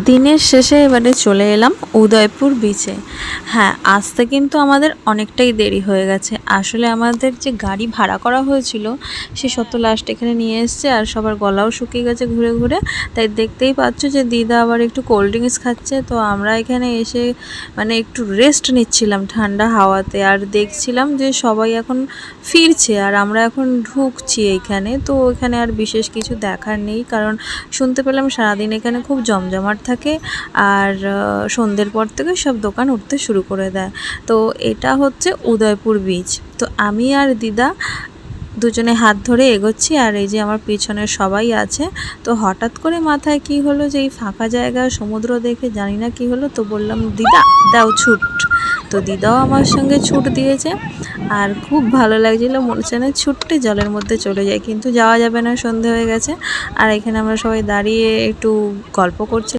দিনের শেষে এবারে চলে এলাম উদয়পুর বিচে। হ্যাঁ, আসতে কিন্তু আমাদের অনেকটাই দেরি হয়ে গেছে। আসলে আমাদের যে গাড়ি ভাড়া করা হয়েছিল সে শত লাস্ট এখানে নিয়ে এসছে, আর সবার গলাও শুকিয়ে গেছে ঘুরে ঘুরে। তাই দেখতেই পাচ্ছ যে দিদা আবার একটু কোল্ড ড্রিঙ্কস খাচ্ছে। তো আমরা এখানে এসে মানে একটু রেস্ট নিচ্ছিলাম ঠান্ডা হাওয়াতে, আর দেখছিলাম যে সবাই এখন ফিরছে আর আমরা এখন ঢুকছি এইখানে। তো এখানে আর বিশেষ কিছু দেখার নেই, কারণ শুনতে পেলাম সারাদিন এখানে খুব জমজমাট থাকে, আর সন্ধ্যের পর থেকে সব দোকান উঠতে শুরু করে দেয়। তো এটা হচ্ছে উদয়পুর বিচ। তো আমি আর দিদা দুজনে হাত ধরে এগোচ্ছি, আর এই যে আমার পিছনে সবাই আছে। তো হঠাৎ করে মাথায় কি হলো যে এই ফাঁকা জায়গা সমুদ্র দেখে জানি না কি হলো, তো বললাম দিদা দাও ছুট। তো দিদাও আমার সঙ্গে ছুট দিয়েছে, আর খুব ভালো লাগছিলো। মনে হচ্ছে না ছুটতে জলের মধ্যে চলে যায়, কিন্তু যাওয়া যাবে না, সন্ধে হয়ে গেছে। আর এখানে আমরা সবাই দাঁড়িয়ে একটু গল্প করছি।